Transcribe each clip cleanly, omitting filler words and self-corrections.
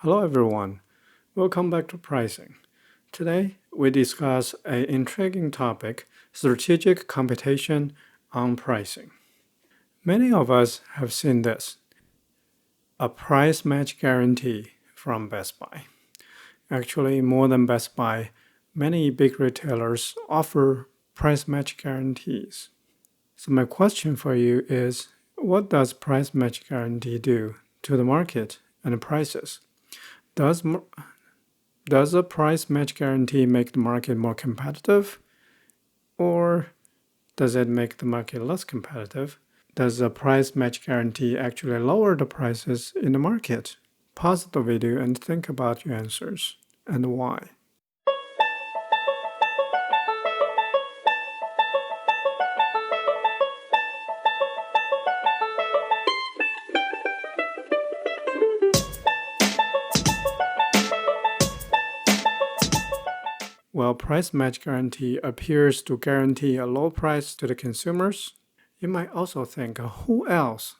Hello everyone, welcome back to pricing. Today we discuss an intriguing topic, strategic competition on pricing. Many of us have seen this, a price match guarantee from Best Buy. Actually, more than Best Buy, many big retailers offer price match guarantees. So my question for you is, what does price match guarantee do to the market and the prices? Does Does a price match guarantee make the market more competitive, or does it make the market less competitive? Does a price match guarantee actually lower the prices in the market? Pause the video and think about your answers and why. While price match guarantee appears to guarantee a low price to the consumers, you might also think who else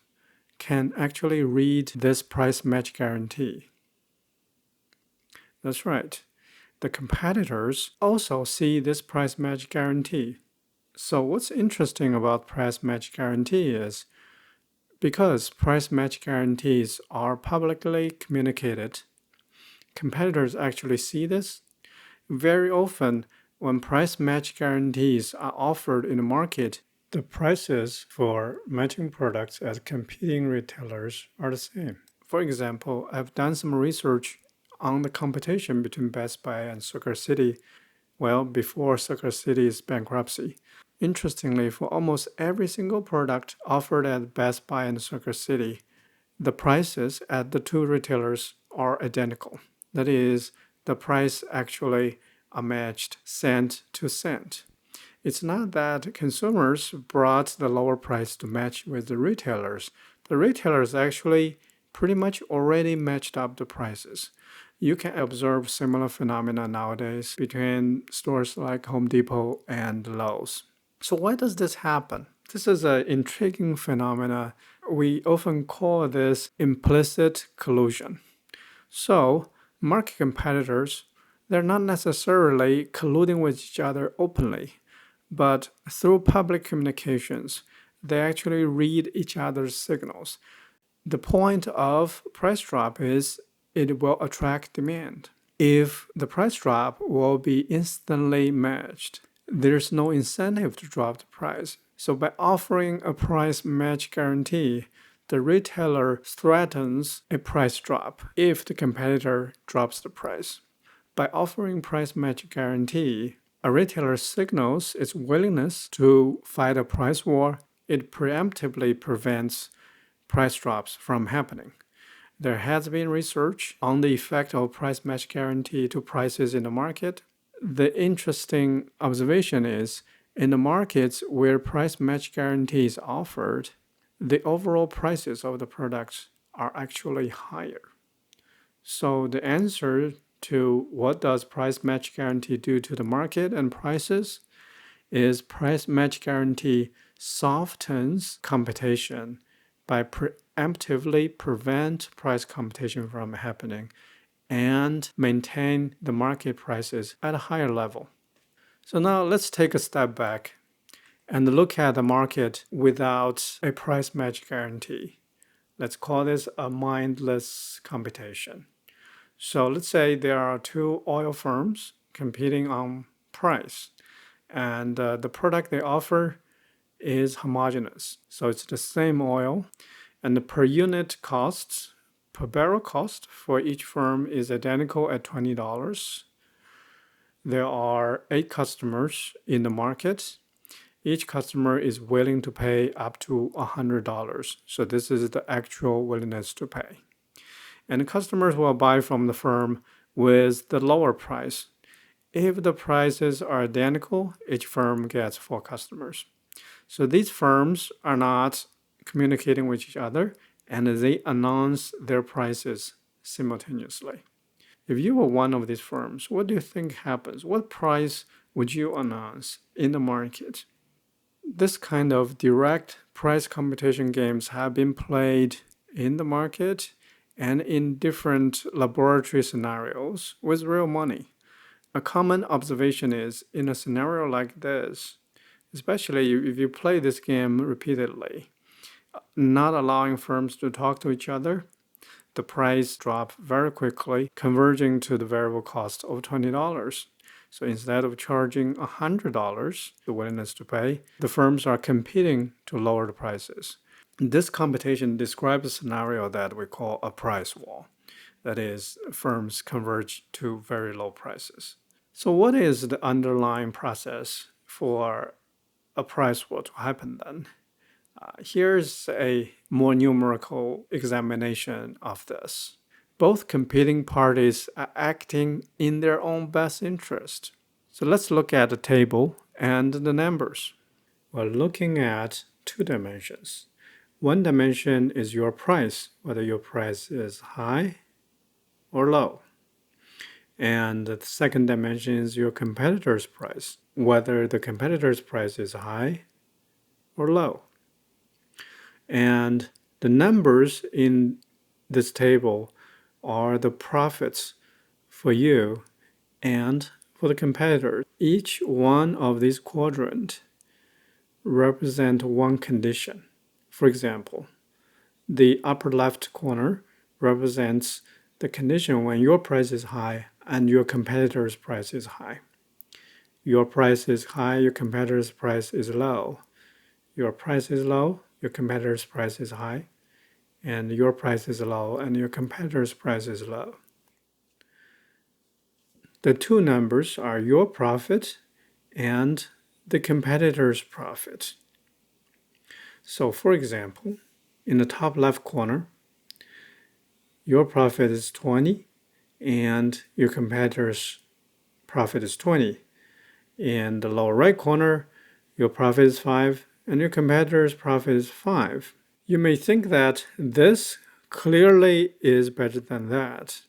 can actually read this price match guarantee? That's right. The competitors also see this price match guarantee. So what's interesting about price match guarantee is because price match guarantees are publicly communicated, competitors actually see this. Very often, when price match guarantees are offered in the market, the prices for matching products at competing retailers are the same. For example, I've done some research on the competition between Best Buy and Circuit City, before Circuit City's bankruptcy. Interestingly, for almost every single product offered at Best Buy and Circuit City, the prices at the two retailers are identical. That is, the price actually are matched cent to cent. It's not that consumers brought the lower price to match with the retailers. The retailers actually pretty much already matched up the prices. You can observe similar phenomena nowadays between stores like Home Depot and Lowe's. So why does this happen? This is an intriguing phenomena. We often call this implicit collusion. So market competitors, they're not necessarily colluding with each other openly, but through public communications, they actually read each other's signals. The point of price drop is it will attract demand. If the price drop will be instantly matched, there's no incentive to drop the price. So by offering a price match guarantee, the retailer threatens a price drop if the competitor drops the price. By offering price match guarantee, a retailer signals its willingness to fight a price war. It preemptively prevents price drops from happening. There has been research on the effect of price match guarantee to prices in the market. The interesting observation is, in the markets where price match guarantee is offered, the overall prices of the products are actually higher. So the answer to what does price match guarantee do to the market and prices is price match guarantee softens competition by preemptively prevent price competition from happening and maintain the market prices at a higher level. So now let's take a step back and look at the market without a price match guarantee. Let's call this a mindless competition. So let's say there are two oil firms competing on price, and the product they offer is homogeneous. So it's the same oil, and the per unit costs, per barrel cost for each firm is identical at $20. There are 8 customers in the market. Each customer is willing to pay up to $100. So this is the actual willingness to pay. And customers will buy from the firm with the lower price. If the prices are identical, each firm gets 4 customers. So these firms are not communicating with each other, and they announce their prices simultaneously. If you were one of these firms, what do you think happens? What price would you announce in the market? This kind of direct price competition games have been played in the market, and in different laboratory scenarios with real money. A common observation is in a scenario like this, especially if you play this game repeatedly, not allowing firms to talk to each other, the price drops very quickly, converging to the variable cost of $20. So instead of charging $100, the willingness to pay, the firms are competing to lower the prices. This competition describes a scenario that we call a price war. That is, firms converge to very low prices. So what is the underlying process for a price war to happen then? Here's a more numerical examination of this. Both competing parties are acting in their own best interest. So let's look at the table and the numbers. We're looking at two dimensions. One dimension is your price, whether your price is high or low. And the second dimension is your competitor's price, whether the competitor's price is high or low. And the numbers in this table are the profits for you and for the competitor. Each one of these quadrants represent one condition. For example, the upper left corner represents the condition when your price is high and your competitor's price is high. Your price is high, your competitor's price is low. Your price is low, your competitor's price is high, and your price is low, and your competitor's price is low. The two numbers are your profit and the competitor's profit. So, for example, in the top left corner, your profit is 20, and your competitor's profit is 20. In the lower right corner, your profit is 5, and your competitor's profit is 5. You may think that this clearly is better than that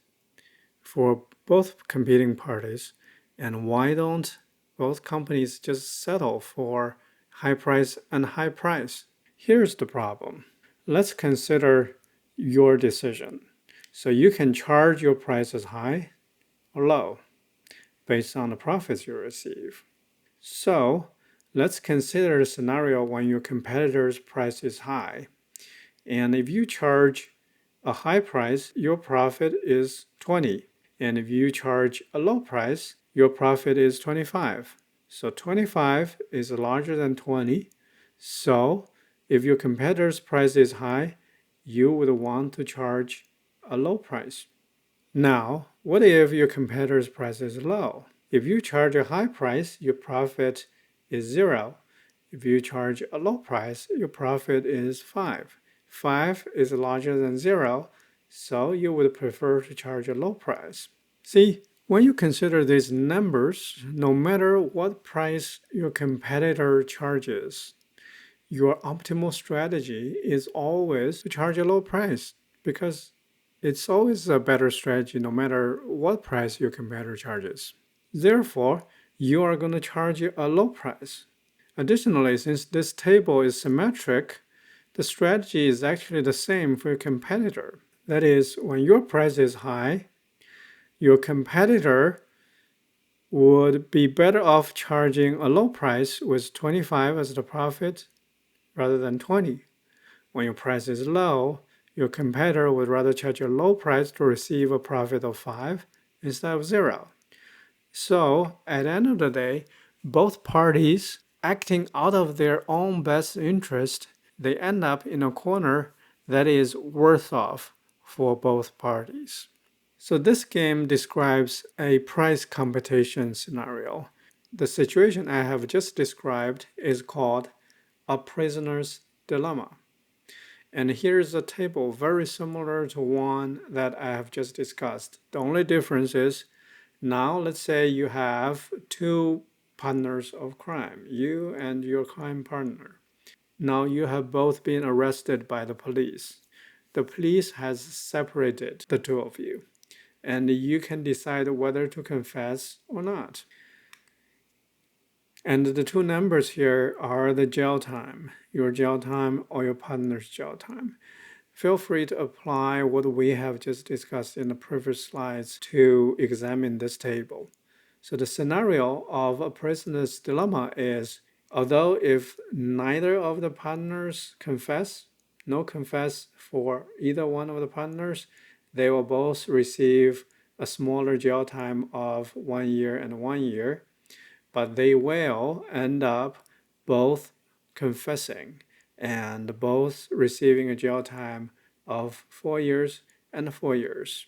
for both competing parties, and why don't both companies just settle for high price and high price? Here's the problem. Let's consider your decision. So you can charge your price as high or low based on the profits you receive. So let's consider a scenario when your competitor's price is high. And if you charge a high price, your profit is 20. And if you charge a low price, your profit is 25. So 25 is larger than 20. So if your competitor's price is high, you would want to charge a low price. Now, what if your competitor's price is low? If you charge a high price, your profit is 0. If you charge a low price, your profit is 5. 5 is larger than 0, so you would prefer to charge a low price. See, when you consider these numbers, no matter what price your competitor charges, your optimal strategy is always to charge a low price, because it's always a better strategy no matter what price your competitor charges. Therefore, you are going to charge a low price. Additionally, since this table is symmetric, the strategy is actually the same for your competitor. That is, when your price is high, your competitor would be better off charging a low price with 25 as the profit rather than 20. When your price is low, your competitor would rather charge a low price to receive a profit of 5 instead of 0. So, at the end of the day, both parties acting out of their own best interest, they end up in a corner that is worse off for both parties. So this game describes a price competition scenario. The situation I have just described is called a prisoner's dilemma. And here's a table very similar to one that I have just discussed. The only difference is now let's say you have two partners of crime, you and your crime partner. Now you have both been arrested by the police. The police has separated the two of you, and you can decide whether to confess or not. And the two numbers here are the jail time, your jail time or your partner's jail time. Feel free to apply what we have just discussed in the previous slides to examine this table. So the scenario of a prisoner's dilemma is, although if neither of the partners confess, no confess for either one of the partners, they will both receive a smaller jail time of 1 year and 1 year, but they will end up both confessing and both receiving a jail time of 4 years and 4 years.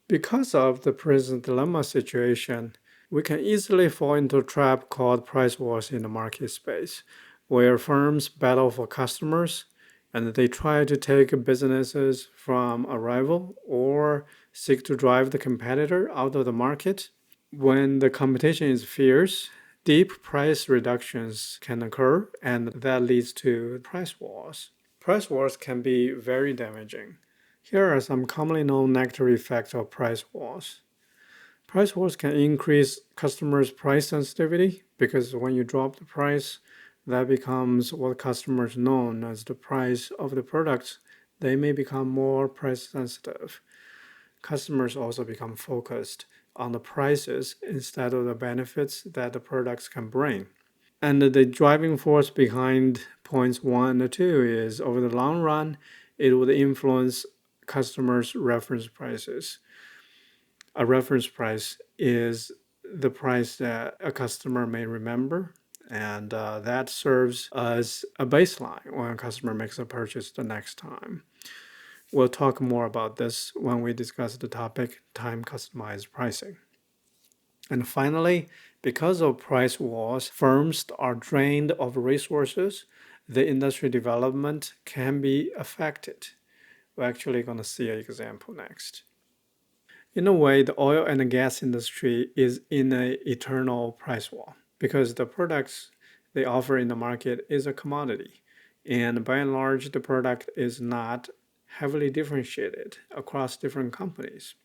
Because of the prison dilemma situation, we can easily fall into a trap called price wars in the market space, where firms battle for customers and they try to take businesses from a rival or seek to drive the competitor out of the market. When the competition is fierce, deep price reductions can occur, and that leads to price wars. Price wars can be very damaging. Here are some commonly known negative effects of price wars. Price wars can increase customers' price sensitivity because when you drop the price, that becomes what customers know as the price of the products. They may become more price sensitive. Customers also become focused on the prices instead of the benefits that the products can bring. And the driving force behind points 1 and 2 is over the long run, it would influence customers' reference prices. A reference price is the price that a customer may remember, and that serves as a baseline when a customer makes a purchase the next time. We'll talk more about this when we discuss the topic time customized pricing. And finally, because of price wars, firms are drained of resources, the industry development can be affected. We're actually going to see an example next. In a way, the oil and gas industry is in an eternal price war because the products they offer in the market is a commodity. And by and large, the product is not heavily differentiated across different companies.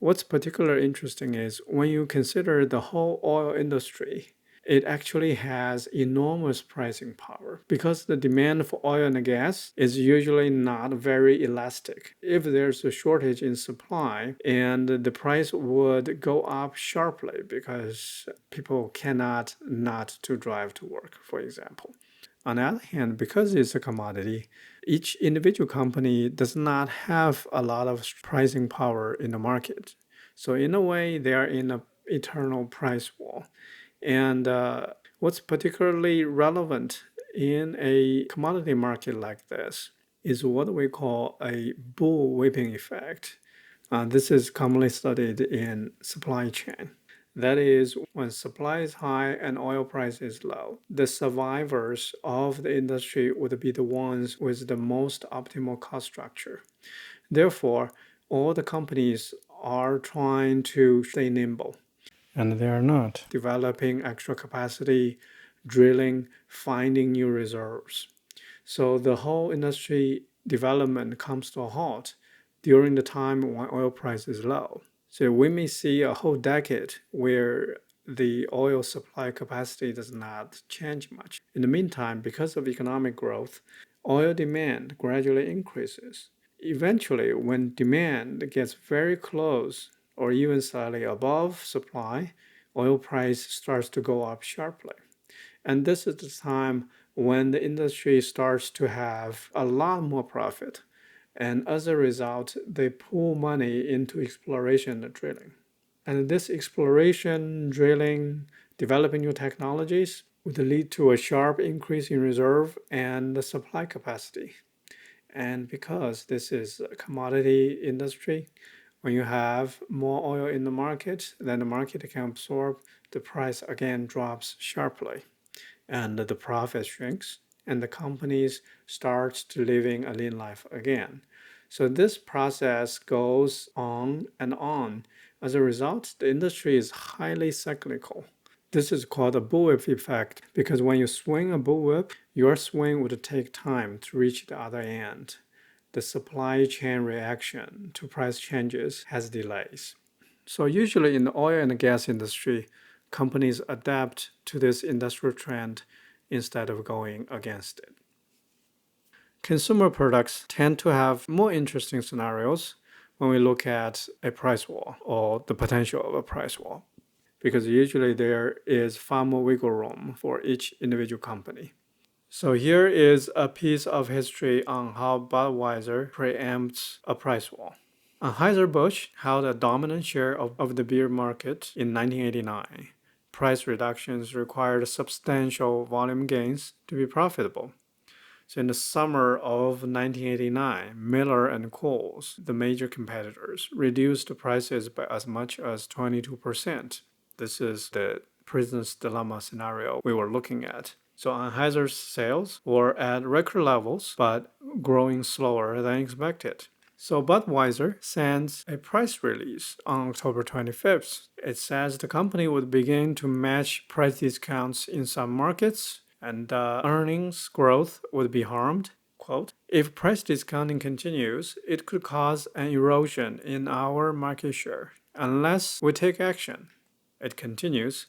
What's particularly interesting is when you consider the whole oil industry, it actually has enormous pricing power because the demand for oil and gas is usually not very elastic. If there's a shortage in supply, and the price would go up sharply because people cannot not to drive to work, for example. On the other hand, because it's a commodity, each individual company does not have a lot of pricing power in the market. So in a way, they are in an eternal price war. And what's particularly relevant in a commodity market like this is what we call a bull whipping effect. This is commonly studied in supply chain. That is, when supply is high and oil price is low, the survivors of the industry would be the ones with the most optimal cost structure. Therefore, all the companies are trying to stay nimble. And they are not developing extra capacity, drilling, finding new reserves. So the whole industry development comes to a halt during the time when oil price is low. So we may see a whole decade where the oil supply capacity does not change much. In the meantime, because of economic growth, oil demand gradually increases. Eventually, when demand gets very close or even slightly above supply, oil price starts to go up sharply. And this is the time when the industry starts to have a lot more profit. And as a result, they pull money into exploration and drilling. And this exploration, drilling, developing new technologies would lead to a sharp increase in reserve and the supply capacity. And because this is a commodity industry, when you have more oil in the market than the market can absorb, the price again drops sharply and the profit shrinks and the companies start to living a lean life again. So this process goes on and on. As a result, the industry is highly cyclical. This is called a bullwhip effect because when you swing a bullwhip, your swing would take time to reach the other end. The supply chain reaction to price changes has delays. So usually in the oil and gas industry, companies adapt to this industrial trend instead of going against it. Consumer products tend to have more interesting scenarios when we look at a price war or the potential of a price war, because usually there is far more wiggle room for each individual company. So here is a piece of history on how Budweiser preempts a price war. Anheuser-Busch held a dominant share of the beer market in 1989. Price reductions required substantial volume gains to be profitable. So in the summer of 1989, Miller and Coors, the major competitors, reduced prices by as much as 22%. This is the prisoner's dilemma scenario we were looking at. So Anheuser's sales were at record levels, but growing slower than expected. So Budweiser sends a press release on October 25th. It says the company would begin to match price discounts in some markets, and earnings growth would be harmed. Quote, if price discounting continues, it could cause an erosion in our market share unless we take action. It continues,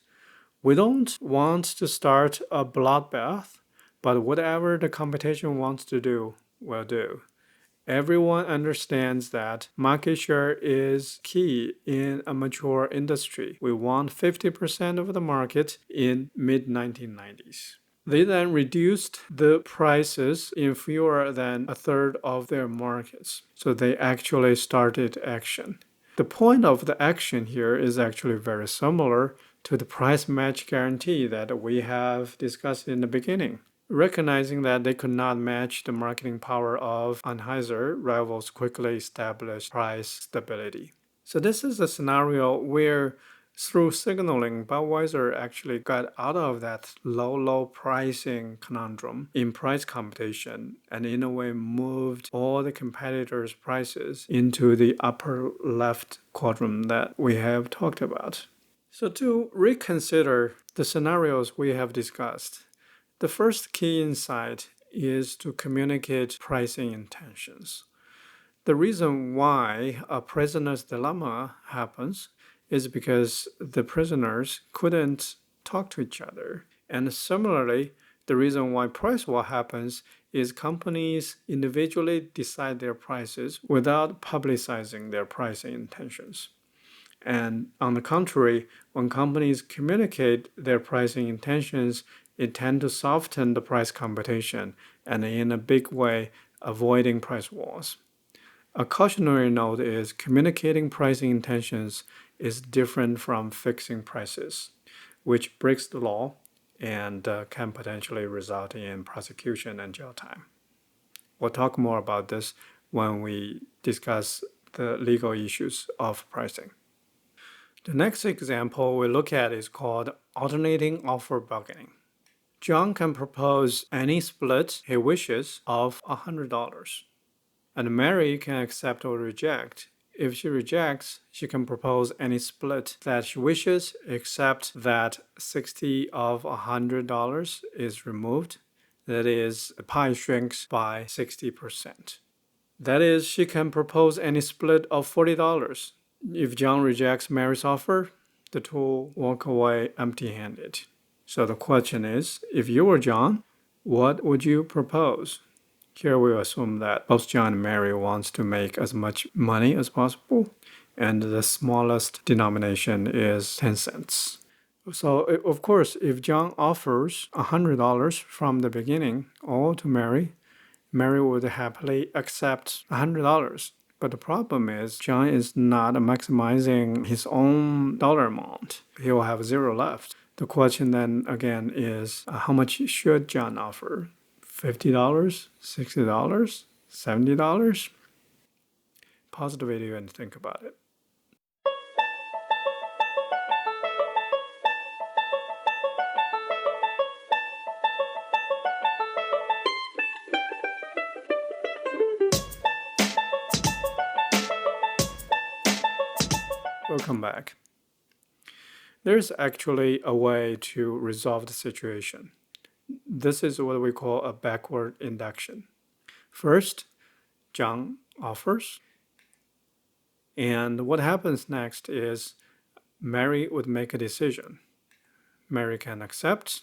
we don't want to start a bloodbath, but whatever the competition wants to do, we'll do. Everyone understands that market share is key in a mature industry. We want 50% of the market in mid-1990s. They then reduced the prices in fewer than a third of their markets. So they actually started action. The point of the action here is actually very similar to the price match guarantee that we have discussed in the beginning. Recognizing that they could not match the marketing power of Anheuser, rivals quickly established price stability. So this is a scenario where through signaling, Budweiser actually got out of that low pricing conundrum in price competition and in a way moved all the competitors' prices into the upper left quadrant that we have talked about. So to reconsider the scenarios we have discussed, the first key insight is to communicate pricing intentions. The reason why a prisoner's dilemma happens is because the prisoners couldn't talk to each other. And similarly, the reason why price war happens is companies individually decide their prices without publicizing their pricing intentions. And on the contrary, when companies communicate their pricing intentions, it tends to soften the price competition and in a big way avoiding price wars. A cautionary note is communicating pricing intentions is different from fixing prices, which breaks the law and can potentially result in prosecution and jail time. We'll talk more about this when we discuss the legal issues of pricing. The next example we look at is called alternating offer bargaining. John can propose any split he wishes of $100, and Mary can accept or reject. If she rejects, she can propose any split that she wishes, except that 60 of $100 is removed. That is, the pie shrinks by 60%. That is, she can propose any split of $40. If John rejects Mary's offer, the two walk away empty-handed. So the question is, if you were John, what would you propose? Here we assume that both John and Mary wants to make as much money as possible, and the smallest denomination is 10 cents. So of course, if John offers $100 from the beginning, all to Mary, Mary would happily accept $100. But the problem is John is not maximizing his own dollar amount. He will have zero left. The question then again is how much should John offer? $50, $60, $70? Pause the video and think about it. Welcome back. There's actually a way to resolve the situation. This is what we call a backward induction. First, John offers, and what happens next is Mary would make a decision. Mary can accept,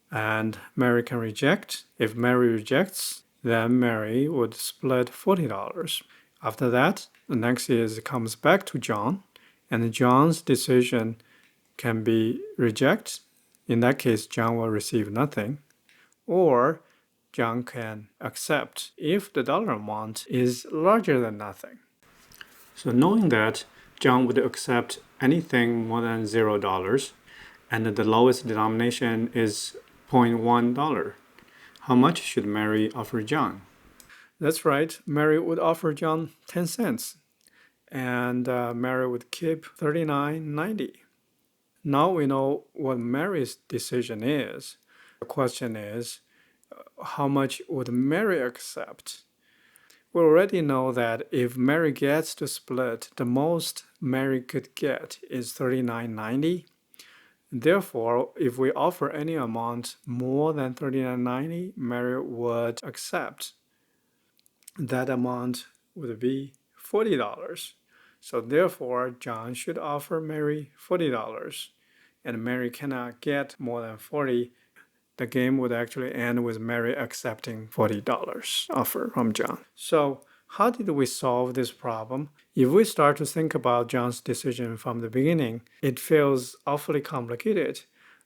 and Mary can reject. If Mary rejects, then Mary would split $40. After that, the next is it comes back to John, and John's decision can be rejected. In that case, John will receive nothing, or John can accept if the dollar amount is larger than nothing. So knowing that John would accept anything more than $0, and the lowest denomination is $0.1, how much should Mary offer John? That's right, Mary would offer John 10 cents, and Mary would keep $39.90. Now we know what Mary's decision is. The question is, how much would Mary accept? We already know that if Mary gets to split, the most Mary could get is $39.90. Therefore, if we offer any amount more than $39.90, Mary would accept. That amount would be $40. So therefore, John should offer Mary $40, and Mary cannot get more than 40. The game would actually end with Mary accepting $40 offer from John. So how did we solve this problem? If we start to think about John's decision from the beginning, it feels awfully complicated.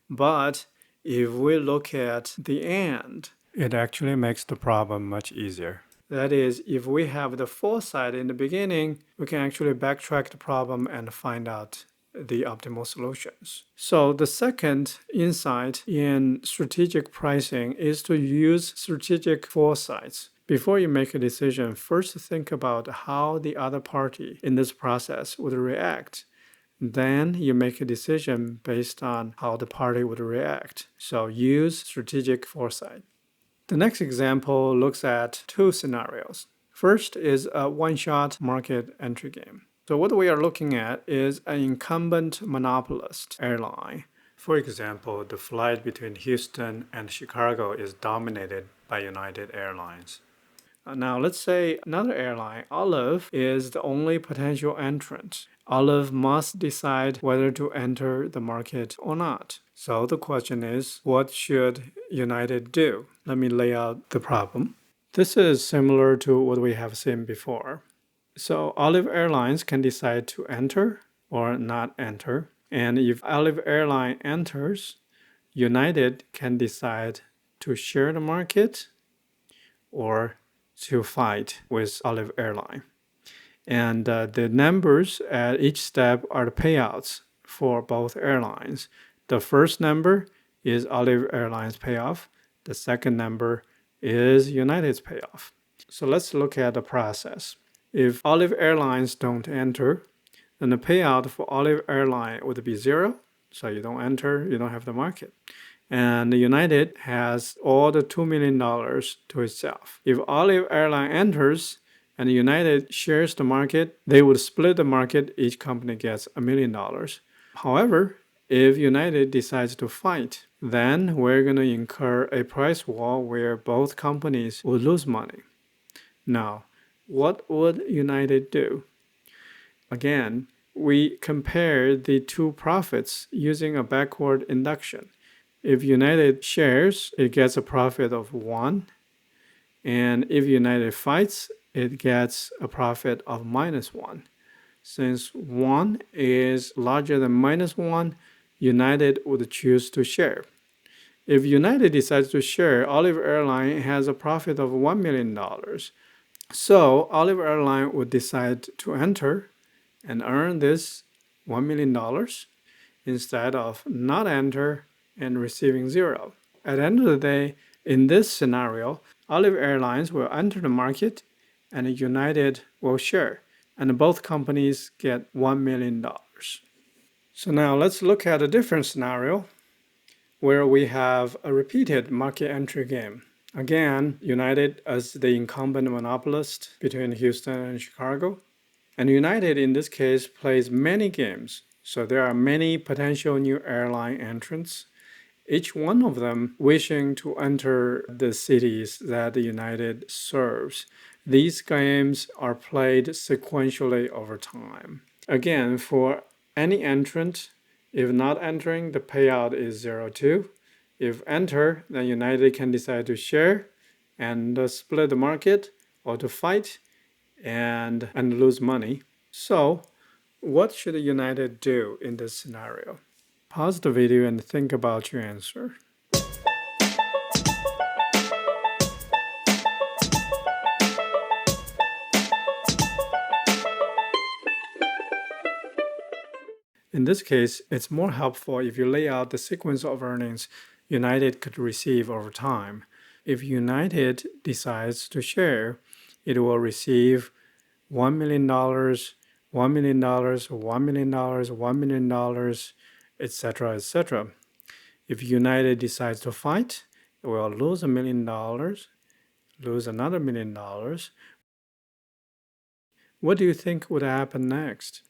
But if we look at the end, it actually makes the problem much easier. That is, if we have the foresight in the beginning, we can actually backtrack the problem and find out the optimal solutions. So the second insight in strategic pricing is to use strategic foresights. Before you make a decision, first think about how the other party in this process would react. Then you make a decision based on how the party would react. So use strategic foresight. The next example looks at two scenarios. First is a one-shot market entry game. So what we are looking at is an incumbent monopolist airline. For example, the flight between Houston and Chicago is dominated by United Airlines. Now let's say another airline, Olive, is the only potential entrant. Olive must decide whether to enter the market or not. So the question is, what should United do? Let me lay out the problem. This is similar to what we have seen before. So Olive Airlines can decide to enter or not enter. And if Olive Airline enters, United can decide to share the market or to fight with Olive Airline. And the numbers at each step are the payouts for both airlines. The first number is Olive Airlines payoff. The second number is United's payoff. So let's look at the process. If Olive Airlines don't enter, then the payout for Olive Airline would be 0. So you don't enter, you don't have the market. And United has all the $2 million to itself. If Olive Airline enters and United shares the market, they would split the market. Each company gets $1 million. However, if United decides to fight, then we're going to incur a price war where both companies would lose money. Now, what would United do? Again, we compare the two profits using a backward induction. If United shares, it gets a profit of 1. And if United fights, it gets a profit of -1. Since 1 is larger than -1, United would choose to share. If United decides to share, Olive Airline has a profit of $1 million. So Olive Airline would decide to enter and earn this $1 million instead of not enter and receiving 0. At the end of the day, in this scenario, Olive Airlines will enter the market and United will share, and both companies get $1 million. So now let's look at a different scenario where we have a repeated market entry game. Again, United as the incumbent monopolist between Houston and Chicago. And United in this case plays many games. So there are many potential new airline entrants, each one of them wishing to enter the cities that United serves. These games are played sequentially over time. Again, for any entrant, if not entering, the payout is 0-2. If enter, then United can decide to share, and split the market or to fight and lose money. So, what should United do in this scenario? Pause the video and think about your answer. In this case, it's more helpful if you lay out the sequence of earnings United could receive over time. If United decides to share, it will receive $1 million, $1 million, $1 million, $1 million, etc., etc. If United decides to fight, it will lose $1 million, lose another $1 million. What do you think would happen next?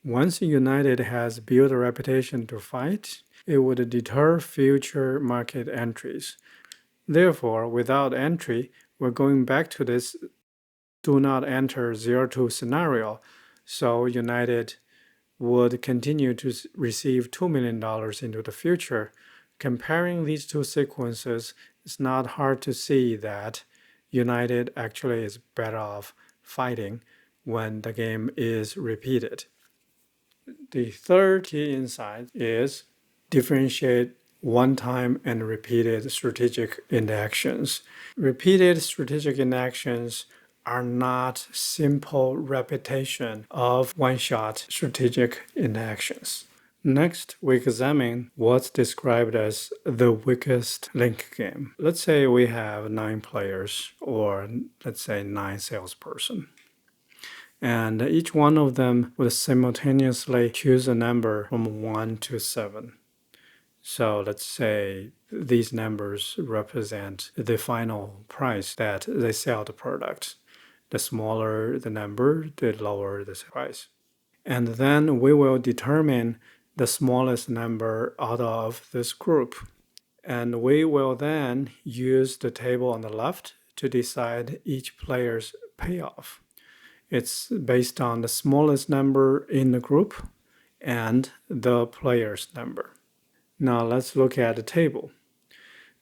Once United has built a reputation to fight, it would deter future market entries. Therefore, without entry, we're going back to this do not enter 0-2 scenario. So United would continue to receive $2 million into the future. Comparing these two sequences, it's not hard to see that United actually is better off fighting when the game is repeated. The third key insight is differentiate one-time and repeated strategic inactions. Repeated strategic inactions are not simple repetition of one-shot strategic inactions. Next, we examine what's described as the weakest link game. Let's say we have 9 players, or let's say 9 salesperson. And each one of them would simultaneously choose a number from 1 to 7. So let's say these numbers represent the final price that they sell the product. The smaller the number, the lower the price. And then we will determine the smallest number out of this group. And we will then use the table on the left to decide each player's payoff. It's based on the smallest number in the group and the player's number. Now let's look at the table.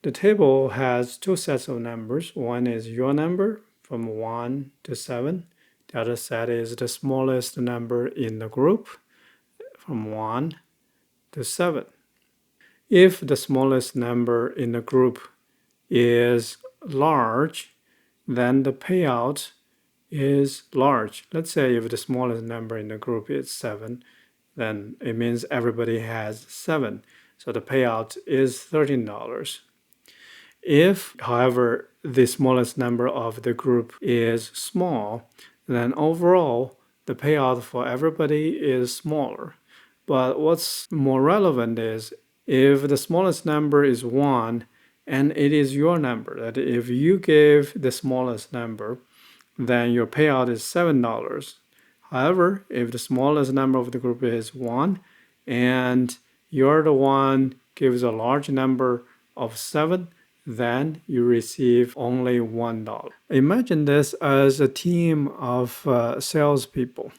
The table has 2 sets of numbers. One is your number from 1 to 7. The other set is the smallest number in the group from 1 to 7. If the smallest number in the group is large, then the payout is large. Let's say if the smallest number in the group is 7, then it means everybody has 7. So the payout is $13. If, however, the smallest number of the group is small, then overall the payout for everybody is smaller. But what's more relevant is if the smallest number is 1 and it is your number, that if you give the smallest number, then your payout is $7. However, if the smallest number of the group is 1 and you're the one gives a large number of 7, then you receive only $1. Imagine this as a team of salespeople.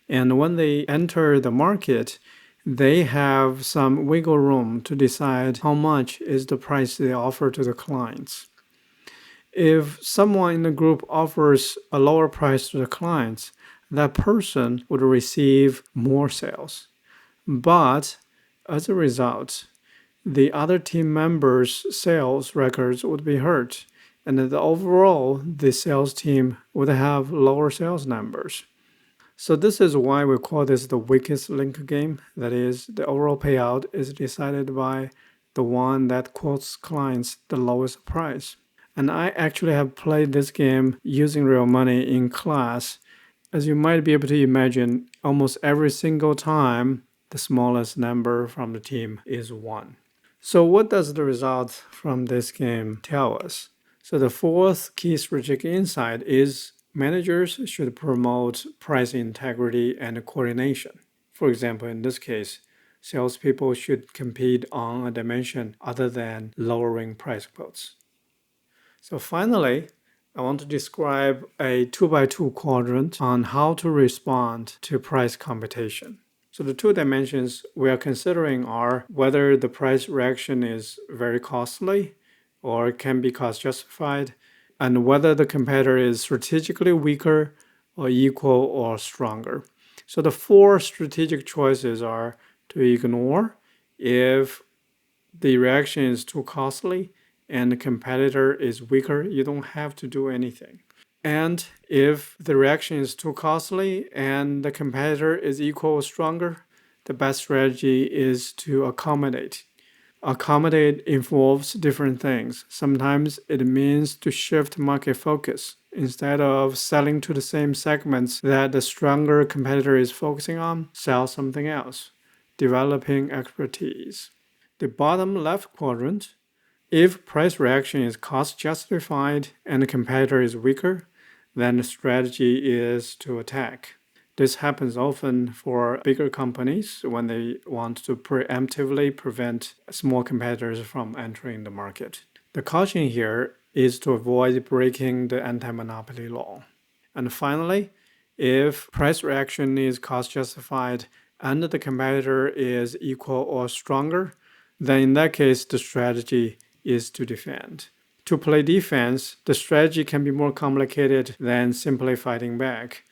And when they enter the market, they have some wiggle room to decide how much is the price they offer to the clients. If someone in the group offers a lower price to the clients, that person would receive more sales. But as a result, the other team members' sales records would be hurt, and overall, the sales team would have lower sales numbers. So this is why we call this the weakest link game. That is, the overall payout is decided by the one that quotes clients the lowest price. And I actually have played this game using real money in class. As you might be able to imagine, almost every single time, the smallest number from the team is 1. So what does the result from this game tell us? So the fourth key strategic insight is managers should promote price integrity and coordination. For example, in this case, salespeople should compete on a dimension other than lowering price quotes. So finally, I want to describe a 2x2 quadrant on how to respond to price competition. So the 2 dimensions we are considering are whether the price reaction is very costly or can be cost justified, and whether the competitor is strategically weaker or equal or stronger. So the four strategic choices are to ignore if the reaction is too costly and the competitor is weaker, you don't have to do anything. And if the reaction is too costly and the competitor is equal or stronger, the best strategy is to accommodate. Accommodate involves different things. Sometimes it means to shift market focus. Instead of selling to the same segments that the stronger competitor is focusing on, sell something else. Developing expertise. The bottom left quadrant, if price reaction is cost justified and the competitor is weaker, then the strategy is to attack. This happens often for bigger companies when they want to preemptively prevent small competitors from entering the market. The caution here is to avoid breaking the anti-monopoly law. And finally, if price reaction is cost justified and the competitor is equal or stronger, then in that case, the strategy is to defend. To play defense, the strategy can be more complicated than simply fighting back.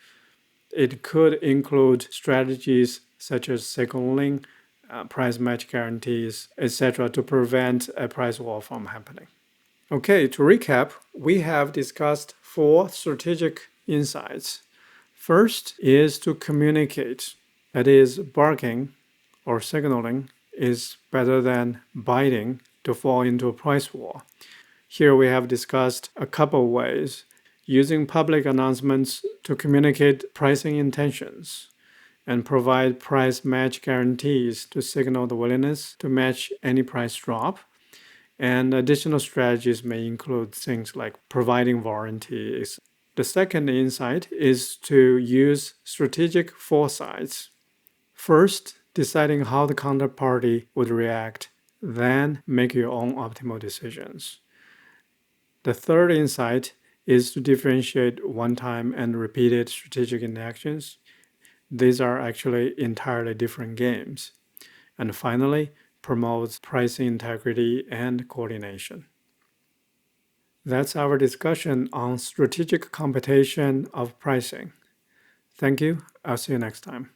It could include strategies such as signaling, price match guarantees, etc., to prevent a price war from happening. Okay, to recap, we have discussed four strategic insights. First is to communicate. That is, barking or signaling is better than biting to fall into a price war. Here we have discussed a couple ways. Using public announcements to communicate pricing intentions and provide price match guarantees to signal the willingness to match any price drop. And additional strategies may include things like providing warranties. The second insight is to use strategic foresights. First, deciding how the counterparty would react, then make your own optimal decisions. The third insight is to differentiate one-time and repeated strategic interactions. These are actually entirely different games. And finally, promotes pricing integrity and coordination. That's our discussion on strategic competition of pricing. Thank you. I'll see you next time.